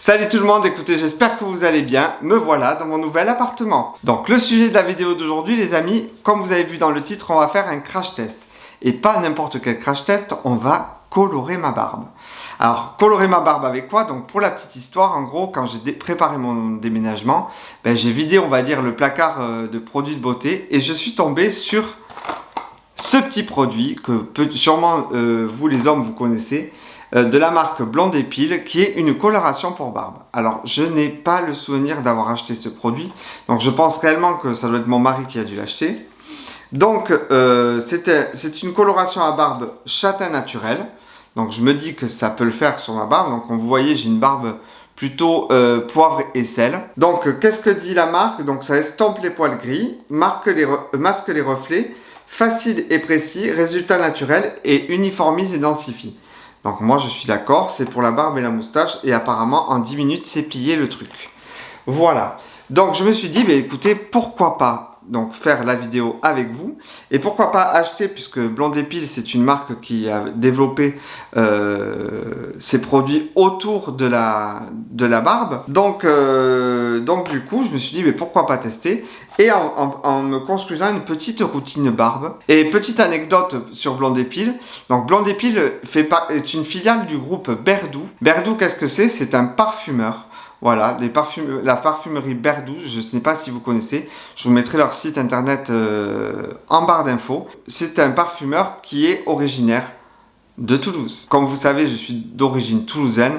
Salut tout le monde, écoutez, j'espère que vous allez bien. Me voilà dans mon nouvel appartement. Donc le sujet de la vidéo d'aujourd'hui les amis, comme vous avez vu dans le titre, on va faire un crash test. Et pas n'importe quel crash test, on va colorer ma barbe. Alors, colorer ma barbe avec quoi? Donc pour la petite histoire, en gros, quand j'ai préparé mon déménagement, j'ai vidé, on va dire, le placard de produits de beauté et je suis tombé sur ce petit produit que sûrement vous les hommes vous connaissez, de la marque Blondépile, qui est une coloration pour barbe. Alors je n'ai pas le souvenir d'avoir acheté ce produit, donc je pense réellement que ça doit être mon mari qui a dû l'acheter. Donc c'est une coloration à barbe châtain naturel, donc je me dis que ça peut le faire sur ma barbe. Donc comme vous voyez, j'ai une barbe plutôt poivre et sel. Donc qu'est-ce que dit la marque? Donc ça estompe les poils gris, masque les reflets, facile et précis, résultat naturel et uniformise et densifie. Donc moi je suis d'accord, c'est pour la barbe et la moustache et apparemment en 10 minutes c'est plié le truc. Voilà, donc je me suis dit, écoutez, pourquoi pas donc faire la vidéo avec vous et pourquoi pas acheter, puisque Blondépile c'est une marque qui a développé ses produits autour de la barbe. Donc du coup je me suis dit pourquoi pas tester, et en me construisant une petite routine barbe. Et petite anecdote sur Blondépile, donc Blondépile est une filiale du groupe Berdou. Berdou, qu'est-ce que c'est? C'est un parfumeur. Voilà, la parfumerie Berdou, je ne sais pas si vous connaissez, je vous mettrai leur site internet en barre d'infos. C'est un parfumeur qui est originaire de Toulouse. Comme vous savez, je suis d'origine toulousaine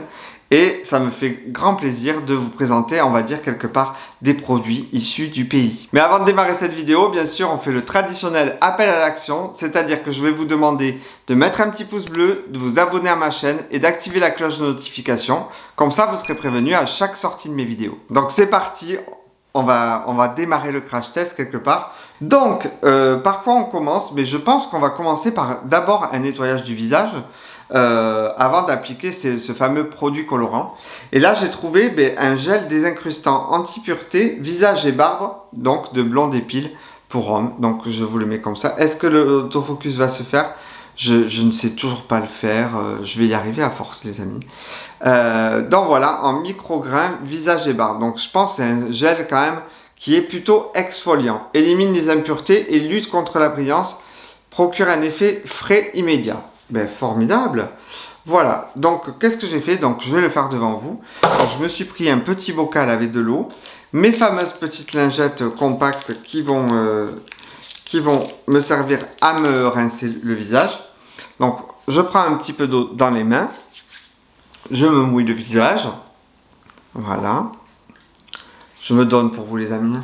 et ça me fait grand plaisir de vous présenter, on va dire quelque part, des produits issus du pays. Mais avant de démarrer cette vidéo, bien sûr, on fait le traditionnel appel à l'action, c'est-à-dire que je vais vous demander de mettre un petit pouce bleu, de vous abonner à ma chaîne et d'activer la cloche de notification. Comme ça, vous serez prévenu à chaque sortie de mes vidéos. Donc c'est parti, on va démarrer le crash test quelque part. Donc, par quoi on commence? Mais je pense qu'on va commencer par d'abord un nettoyage du visage. Avant d'appliquer ce fameux produit colorant. Et là j'ai trouvé un gel désincrustant anti-pureté visage et barbe, donc de Blondépile pour homme. Donc je vous le mets comme ça. Est-ce que l'autofocus va se faire? Je ne sais toujours pas le faire. Je vais y arriver à force les amis. Donc voilà, en micro-grains visage et barbe. Donc je pense que c'est un gel quand même qui est plutôt exfoliant, élimine les impuretés et lutte contre la brillance, procure un effet frais immédiat. Formidable. Voilà, donc qu'est-ce que j'ai fait? Donc je vais le faire devant vous. Donc, je me suis pris un petit bocal avec de l'eau, mes fameuses petites lingettes compactes qui vont me servir à me rincer le visage. Donc je prends un petit peu d'eau dans les mains, je me mouille le visage, voilà, je me donne pour vous les amis,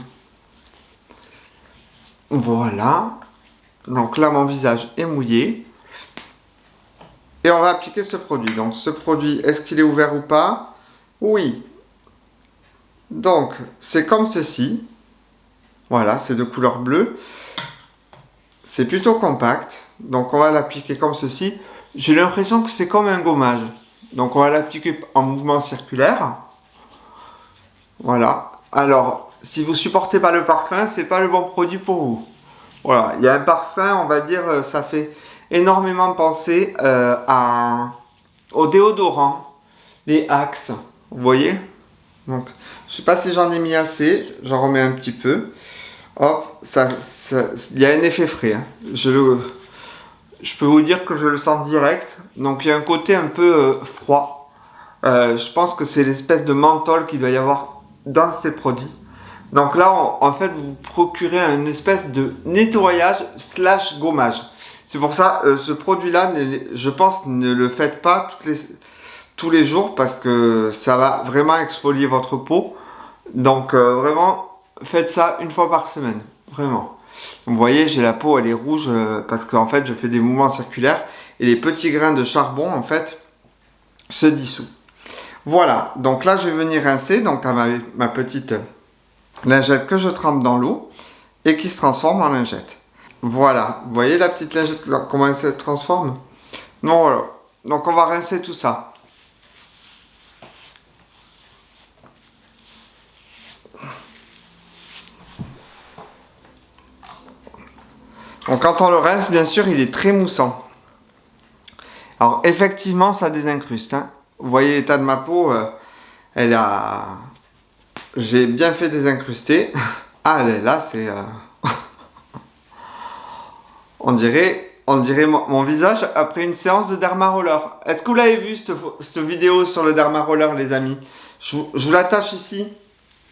voilà, donc là mon visage est mouillé. Et on va appliquer ce produit. Donc ce produit, est-ce qu'il est ouvert ou pas? Oui. Donc c'est comme ceci. Voilà, c'est de couleur bleue. C'est plutôt compact. Donc on va l'appliquer comme ceci. J'ai l'impression que c'est comme un gommage. Donc on va l'appliquer en mouvement circulaire. Voilà. Alors, si vous supportez pas le parfum, c'est pas le bon produit pour vous. Voilà, il y a un parfum, on va dire, ça fait énormément penser au déodorant, les Axe, vous voyez. Donc je sais pas si j'en ai mis assez, j'en remets un petit peu. Hop, il y a un effet frais, hein. Je peux vous dire que je le sens direct. Donc il y a un côté un peu froid. Je pense que c'est l'espèce de menthol qu'il doit y avoir dans ces produits. Donc là en fait vous procurez une espèce de nettoyage / gommage. C'est pour ça, ce produit-là, je pense, ne le faites pas tous les jours parce que ça va vraiment exfolier votre peau. Donc, vraiment, faites ça une fois par semaine. Vraiment. Vous voyez, j'ai la peau, elle est rouge parce qu'en fait, je fais des mouvements circulaires et les petits grains de charbon, en fait, se dissouent. Voilà. Donc là, je vais venir rincer donc, à ma petite lingette que je trempe dans l'eau et qui se transforme en lingette. Voilà, vous voyez la petite lingette, comment elle se transforme? Non, voilà. Donc on va rincer tout ça. Donc quand on le rince, bien sûr, il est très moussant. Alors effectivement, ça désincruste, hein. Vous voyez l'état de ma peau, Elle a... J'ai bien fait désincruster. Ah, là, c'est... on dirait mon visage après une séance de Derma Roller. Est-ce que vous l'avez vu, cette vidéo sur le Derma Roller, les amis? Je vous l'attache ici.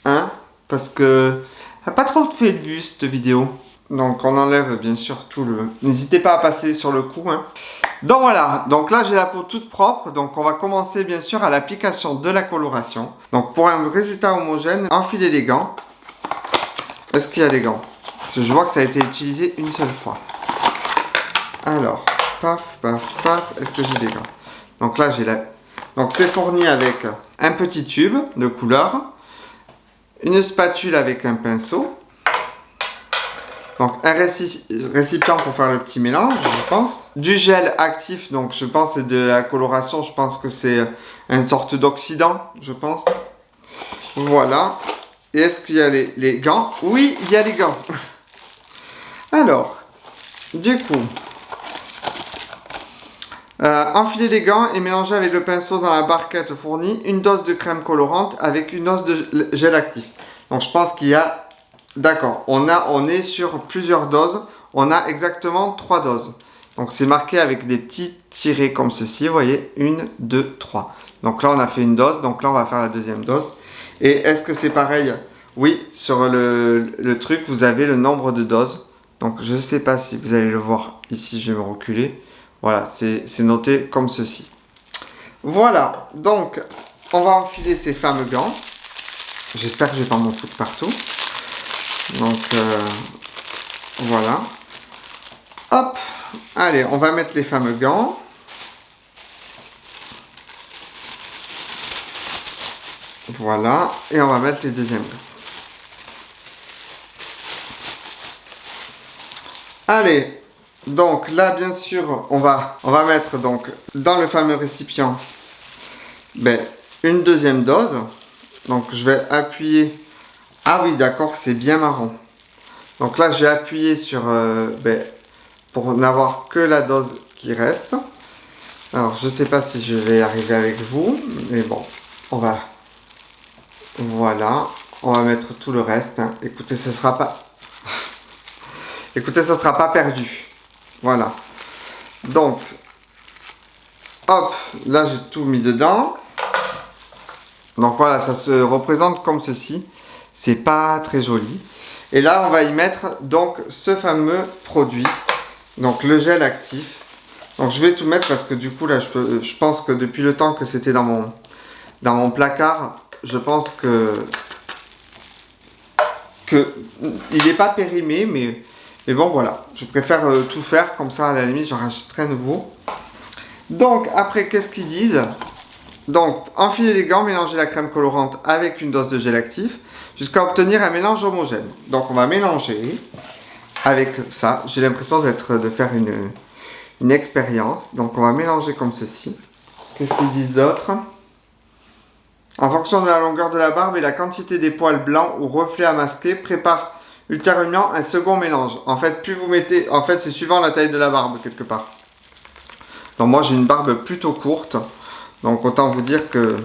Hein? Parce que... elle n'a pas trop fait de vues, cette vidéo. Donc, on enlève, bien sûr, tout le... N'hésitez pas à passer sur le cou, hein. Donc voilà, donc là j'ai la peau toute propre, donc on va commencer bien sûr à l'application de la coloration. Donc pour un résultat homogène, enfilez les gants. Est-ce qu'il y a des gants? Parce que je vois que ça a été utilisé une seule fois. Alors, paf, paf, paf, est-ce que j'ai des gants? Donc là j'ai la... Donc c'est fourni avec un petit tube de couleur, une spatule avec un pinceau. Donc un récipient pour faire le petit mélange, je pense. Du gel actif, donc je pense c'est de la coloration, je pense que c'est une sorte d'oxydant, je pense. Voilà. Et est-ce qu'il y a les gants? Oui, il y a les gants. Alors, du coup, enfilez les gants et mélangez avec le pinceau dans la barquette fournie une dose de crème colorante avec une dose de gel actif. Donc je pense qu'il y a... D'accord, on est sur plusieurs doses. On a exactement 3 doses. Donc c'est marqué avec des petits tirets comme ceci. Vous voyez, 1, 2, 3. Donc là on a fait une dose. Donc là on va faire la deuxième dose. Et est-ce que c'est pareil? Oui, sur le truc vous avez le nombre de doses. Donc je ne sais pas si vous allez le voir ici. Je vais me reculer. Voilà, c'est noté comme ceci. Voilà, donc on va enfiler ces fameux gants. J'espère que je ne vais pas m'en foutre partout. Donc voilà. Hop. Allez, on va mettre les fameux gants. Voilà. Et on va mettre les deuxièmes gants. Allez. Donc là, bien sûr, on va mettre donc dans le fameux récipient une deuxième dose. Donc je vais appuyer. Ah oui, d'accord, c'est bien marron. Donc là, je vais appuyer sur... pour n'avoir que la dose qui reste. Alors, je ne sais pas si je vais arriver avec vous. Mais bon, on va... Voilà. On va mettre tout le reste. Hein. Écoutez, ça ne sera pas... Écoutez, ça ne sera pas perdu. Voilà. Donc, hop, là, j'ai tout mis dedans. Donc voilà, ça se représente comme ceci. C'est pas très joli. Et là, on va y mettre donc ce fameux produit. Donc le gel actif. Donc je vais tout mettre parce que du coup là, je pense que depuis le temps que c'était dans mon placard, je pense que il n'est pas périmé, mais bon voilà. Je préfère tout faire comme ça, à la limite, j'en rachèterai un nouveau. Donc après, qu'est-ce qu'ils disent? Donc, enfilez les gants, mélangez la crème colorante avec une dose de gel actif jusqu'à obtenir un mélange homogène. Donc, on va mélanger avec ça. J'ai l'impression de faire une expérience. Donc, on va mélanger comme ceci. Qu'est-ce qu'ils disent d'autre? En fonction de la longueur de la barbe et la quantité des poils blancs ou reflets à masquer, prépare ultérieurement un second mélange. En fait, plus vous mettez... En fait, c'est suivant la taille de la barbe, quelque part. Donc, moi, j'ai une barbe plutôt courte. Donc autant vous dire que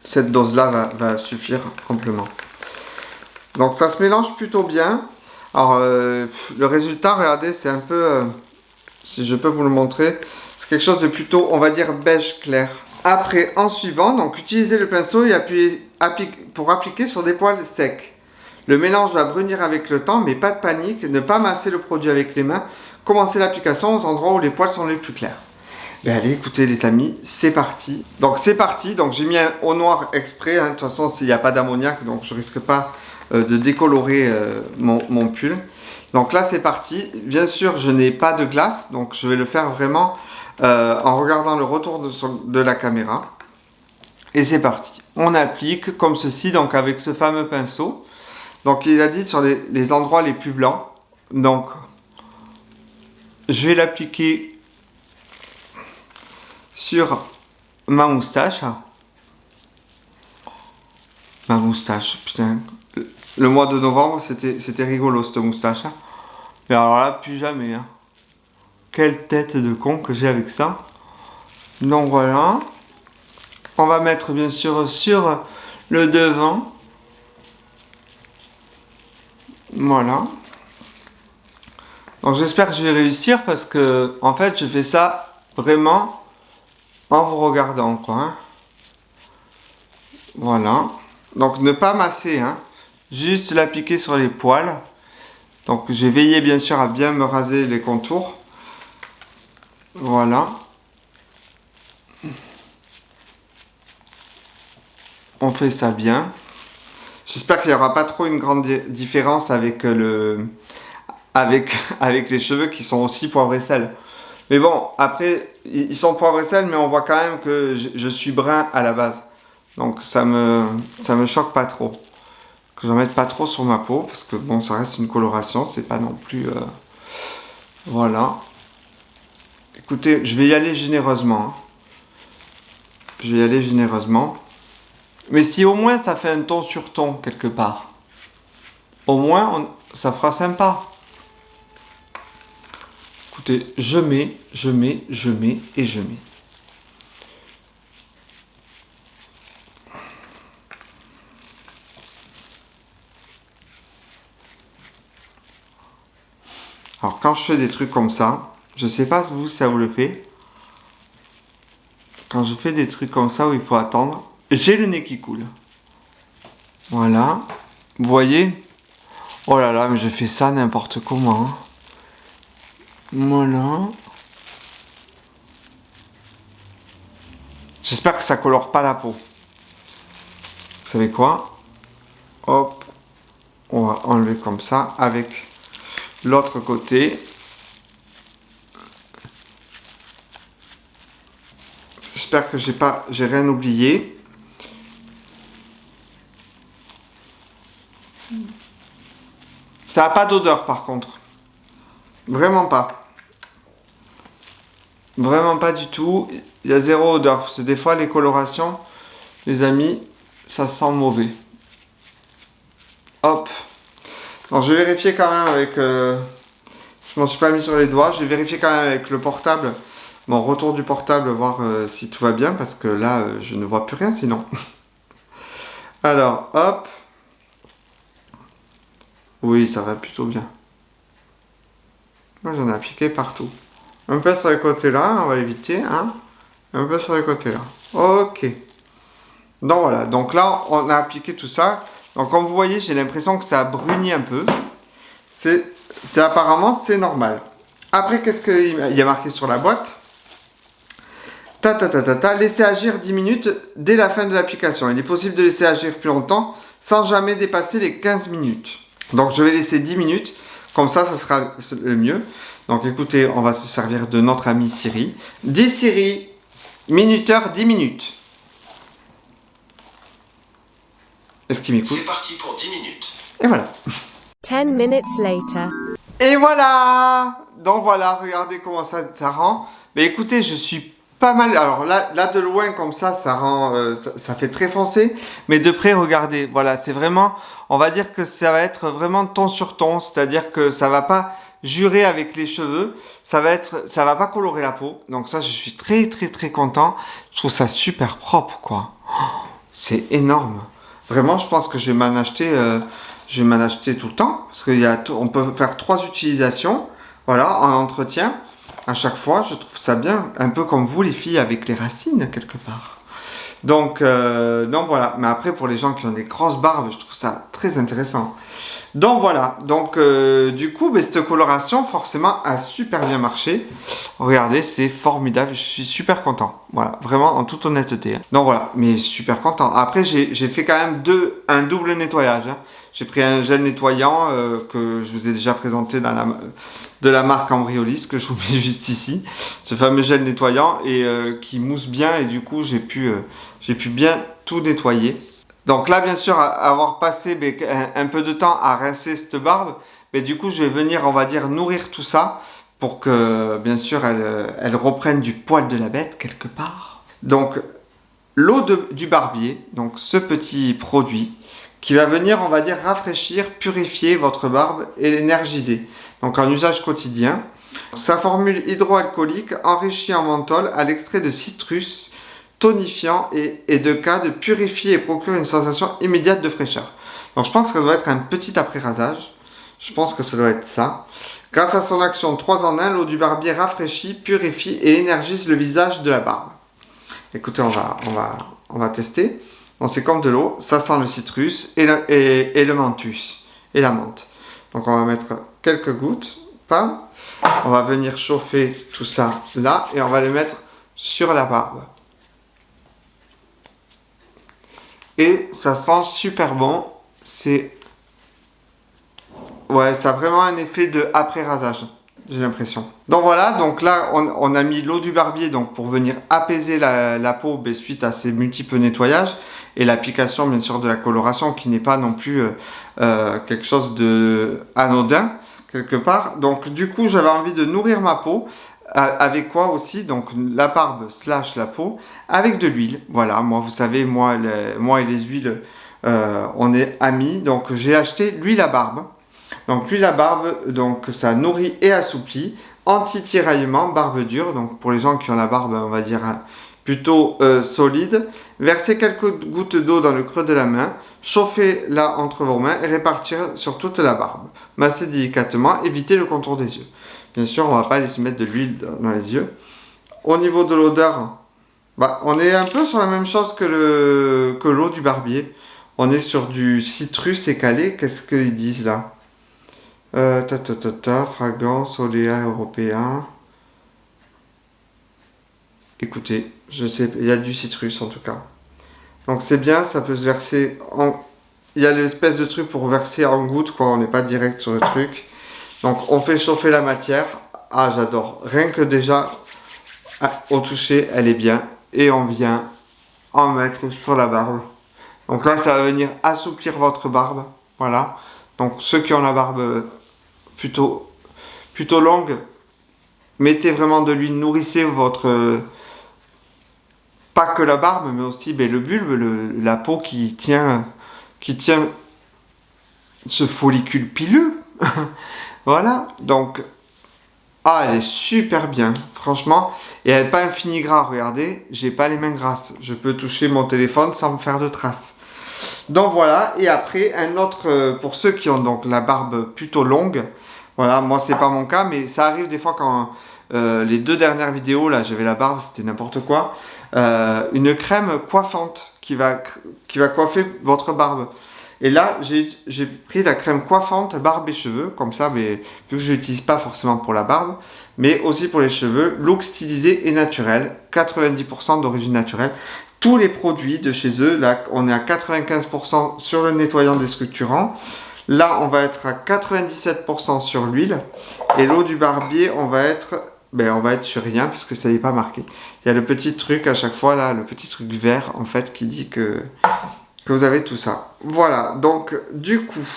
cette dose-là va suffire amplement. Donc ça se mélange plutôt bien. Alors le résultat, regardez, c'est un peu, si je peux vous le montrer, c'est quelque chose de plutôt, on va dire, beige clair. Après, en suivant, donc utilisez le pinceau et pour appliquer sur des poils secs. Le mélange va brunir avec le temps, mais pas de panique, ne pas masser le produit avec les mains. Commencez l'application aux endroits où les poils sont les plus clairs. Ben allez, écoutez les amis, c'est parti. Donc c'est parti, donc j'ai mis un au noir exprès, hein. De toute façon il n'y a pas d'ammoniac, donc je risque pas de décolorer mon pull. Donc là c'est parti, bien sûr je n'ai pas de glace, donc je vais le faire vraiment en regardant le retour de la caméra. Et c'est parti, on applique comme ceci, donc avec ce fameux pinceau. Donc il a dit sur les endroits les plus blancs, donc je vais l'appliquer sur ma moustache. Ma moustache, putain. Le mois de novembre, c'était rigolo cette moustache. Mais alors là, plus jamais. Hein. Quelle tête de con que j'ai avec ça. Donc voilà. On va mettre bien sûr sur le devant. Voilà. Donc j'espère que je vais réussir parce que en fait je fais ça vraiment en vous regardant quoi. Hein. Voilà. Donc ne pas masser, hein. Juste l'appliquer sur les poils. Donc j'ai veillé bien sûr à bien me raser les contours. Voilà. On fait ça bien. J'espère qu'il n'y aura pas trop une grande différence avec avec les cheveux qui sont aussi poivre et sel. Mais bon, après, ils sont poivre et sel, mais on voit quand même que je suis brun à la base. Donc ça me choque pas trop. Que j'en mette pas trop sur ma peau, parce que bon, ça reste une coloration, c'est pas non plus... Voilà. Écoutez, je vais y aller généreusement. Hein. Je vais y aller généreusement. Mais si au moins ça fait un ton sur ton, quelque part. Au moins, ça fera sympa. Écoutez, je mets et je mets. Alors quand je fais des trucs comme ça, je sais pas vous si ça vous le fait. Quand je fais des trucs comme ça où il faut attendre, j'ai le nez qui coule. Voilà. Vous voyez? Oh là là, mais je fais ça n'importe comment. Hein. Voilà. J'espère que ça colore pas la peau. Vous savez quoi? Hop. On va enlever comme ça avec l'autre côté. J'espère que j'ai rien oublié. Ça n'a pas d'odeur par contre. Vraiment pas. Vraiment pas du tout. Il y a zéro odeur. Parce que des fois les colorations, les amis, ça sent mauvais. Hop. Donc je vais vérifier quand même avec... je m'en suis pas mis sur les doigts. Je vais vérifier quand même avec le portable. Mon retour du portable, voir si tout va bien. Parce que là, je ne vois plus rien sinon. Alors, hop. Oui, ça va plutôt bien. Moi, j'en ai appliqué partout. Un peu sur le côté là, on va éviter. Hein. Un peu sur le côté là. Ok. Donc voilà. Donc là, on a appliqué tout ça. Donc comme vous voyez, j'ai l'impression que ça a bruni un peu. C'est apparemment, c'est normal. Après, qu'est-ce qu'il y a marqué sur la boîte? Laissez agir 10 minutes dès la fin de l'application. Il est possible de laisser agir plus longtemps sans jamais dépasser les 15 minutes. Donc je vais laisser 10 minutes. Comme ça sera le mieux. Donc écoutez, on va se servir de notre ami Siri. Dis Siri, minuteur 10 minutes. Est-ce qu'il m'écoute? C'est parti pour 10 minutes. Et voilà. 10 minutes later. Et voilà. Donc voilà, regardez comment ça rend. Mais écoutez, je suis pas mal. Alors là de loin comme ça rend, ça fait très foncé. Mais de près, regardez. Voilà, c'est vraiment, on va dire que ça va être vraiment ton sur ton. C'est-à-dire que ça va pas jurer avec les cheveux. Ça va pas colorer la peau. Donc ça, je suis très content. Je trouve ça super propre, quoi. Oh, c'est énorme. Vraiment, je pense que je vais m'en acheter, tout le temps. Parce qu'on peut faire 3 utilisations. Voilà, en entretien. À chaque fois, je trouve ça bien. Un peu comme vous, les filles, avec les racines, quelque part. Donc voilà. Mais après, pour les gens qui ont des grosses barbes, je trouve ça très intéressant. Donc voilà. Donc du coup, cette coloration, forcément, a super bien marché. Regardez, c'est formidable. Je suis super content. Voilà, vraiment, en toute honnêteté. Donc voilà, mais super content. Après, j'ai fait quand même un double nettoyage. Hein. J'ai pris un gel nettoyant que je vous ai déjà présenté de la marque Embryolisse, que je vous mets juste ici. Ce fameux gel nettoyant et qui mousse bien. Et du coup, j'ai pu bien tout nettoyer. Donc là, bien sûr, avoir passé un peu de temps à rincer cette barbe, mais du coup, je vais venir, on va dire, nourrir tout ça pour que, bien sûr, elle reprenne du poil de la bête quelque part. Donc, l'eau du barbier, donc ce petit produit qui va venir, on va dire, rafraîchir, purifier votre barbe et l'énergiser. Donc, en usage quotidien. Sa formule hydroalcoolique enrichie en menthol à l'extrait de citrus tonifiant et de cas de purifier et procure une sensation immédiate de fraîcheur. Donc je pense que ça doit être un petit après-rasage. Je pense que ça doit être ça. Grâce à son action 3 en 1, l'eau du barbier rafraîchit, purifie et énergise le visage de la barbe. Écoutez, on va tester. Bon, c'est comme de l'eau, ça sent le citrus et le menthus et la menthe. Donc on va mettre quelques gouttes. Pas. On va venir chauffer tout ça là et on va le mettre sur la barbe. Et ça sent super bon. Ouais, ça a vraiment un effet de après-rasage, j'ai l'impression. Donc voilà, donc là, on a mis l'eau du barbier donc pour venir apaiser la peau suite à ces multiples nettoyages et l'application, bien sûr, de la coloration qui n'est pas non plus quelque chose de anodin, quelque part. Donc du coup, j'avais envie de nourrir ma peau. Avec quoi aussi? Donc la barbe / la peau, avec de l'huile. Voilà, moi, vous savez, moi et les huiles, on est amis. Donc j'ai acheté l'huile à barbe. Donc l'huile à barbe, donc ça nourrit et assouplit, anti-tiraillement, barbe dure, donc pour les gens qui ont la barbe, on va dire plutôt solide. Versez quelques gouttes d'eau dans le creux de la main, chauffez-la entre vos mains et répartir sur toute la barbe. Massez délicatement, évitez le contour des yeux. Bien sûr, on ne va pas laisser mettre de l'huile dans les yeux. Au niveau de l'odeur, on est un peu sur la même chose que l'eau du barbier. On est sur du citrus écalé. Qu'est-ce qu'ils disent là? Fragrance, oléa européen. Écoutez, je sais, il y a du citrus en tout cas. Donc c'est bien, ça peut se verser en... Il y a l'espèce de truc pour verser en gouttes, quoi. On n'est pas direct sur le truc. Donc on fait chauffer la matière. Ah, j'adore. Rien que déjà, au toucher, elle est bien. Et on vient en mettre sur la barbe. Donc là, ça va venir assouplir votre barbe. Voilà. Donc ceux qui ont la barbe plutôt longue, mettez vraiment de l'huile, nourrissez votre... pas que la barbe, mais aussi le bulbe, la peau qui tient ce follicule pileux. Voilà, donc... Ah, elle est super bien, franchement. Et elle n'est pas infini gras, regardez, j'ai pas les mains grasses. Je peux toucher mon téléphone sans me faire de traces. Donc voilà, et après, un autre, pour ceux qui ont donc la barbe plutôt longue, voilà, moi c'est pas mon cas, mais ça arrive des fois quand les 2 dernières vidéos, là j'avais la barbe, c'était n'importe quoi, une crème coiffante qui va coiffer votre barbe. Et là, j'ai pris la crème coiffante barbe et cheveux, comme ça, mais vu que je l'utilise pas forcément pour la barbe, mais aussi pour les cheveux, look stylisé et naturel, 90% d'origine naturelle. Tous les produits de chez eux, là, on est à 95% sur le nettoyant déstructurant. Là, on va être à 97% sur l'huile. Et l'eau du barbier, on va être sur rien, puisque ça n'est pas marqué. Il y a le petit truc à chaque fois, là, le petit truc vert, en fait, qui dit que vous avez tout ça. Voilà, donc du coup,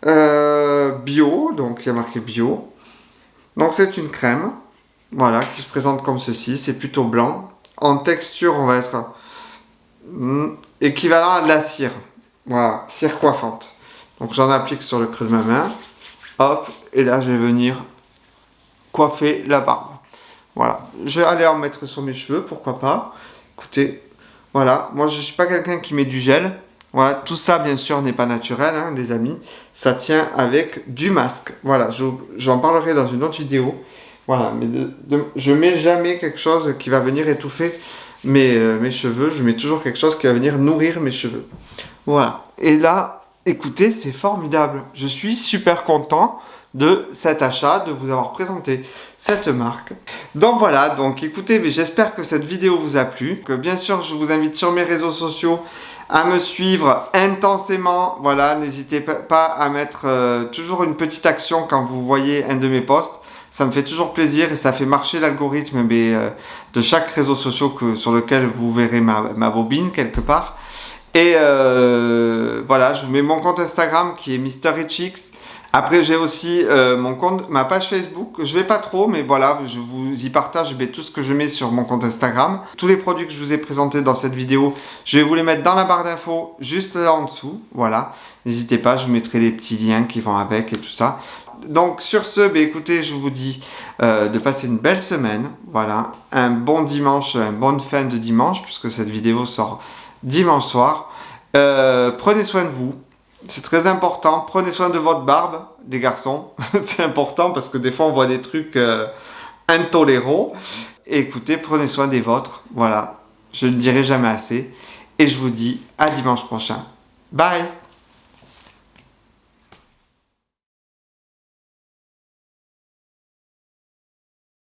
bio, donc il y a marqué bio. Donc c'est une crème, voilà, qui se présente comme ceci, c'est plutôt blanc. En texture, on va être équivalent à de la cire. Voilà, cire coiffante. Donc j'en applique sur le creux de ma main. Hop, et là je vais venir coiffer la barbe. Voilà, je vais aller en mettre sur mes cheveux, pourquoi pas. Écoutez, voilà, moi je ne suis pas quelqu'un qui met du gel. Voilà, tout ça bien sûr n'est pas naturel, hein, les amis. Ça tient avec du masque. Voilà, j'en parlerai dans une autre vidéo. Voilà, mais je mets jamais quelque chose qui va venir étouffer mes cheveux. Je mets toujours quelque chose qui va venir nourrir mes cheveux. Voilà, et là, écoutez, c'est formidable. Je suis super content de cet achat, de vous avoir présenté cette marque. Donc voilà, donc écoutez, mais j'espère que cette vidéo vous a plu. Que bien sûr, je vous invite sur mes réseaux sociaux à me suivre intensément. Voilà, n'hésitez pas à mettre toujours une petite action quand vous voyez un de mes posts. Ça me fait toujours plaisir et ça fait marcher l'algorithme de chaque réseau social sur lequel vous verrez ma bobine quelque part. Et voilà, je vous mets mon compte Instagram qui est MrRichX. Après, j'ai aussi ma page Facebook. Je vais pas trop, mais voilà, je vous y partage tout ce que je mets sur mon compte Instagram. Tous les produits que je vous ai présentés dans cette vidéo, je vais vous les mettre dans la barre d'infos, juste là en dessous. Voilà, n'hésitez pas, je vous mettrai les petits liens qui vont avec et tout ça. Donc sur ce, écoutez, je vous dis de passer une belle semaine. Voilà, un bon dimanche, une bonne fin de dimanche, puisque cette vidéo sort dimanche soir. Prenez soin de vous. C'est très important. Prenez soin de votre barbe, les garçons. C'est important parce que des fois on voit des trucs intolérants. Et écoutez, prenez soin des vôtres. Voilà, je ne dirai jamais assez. Et je vous dis à dimanche prochain. Bye!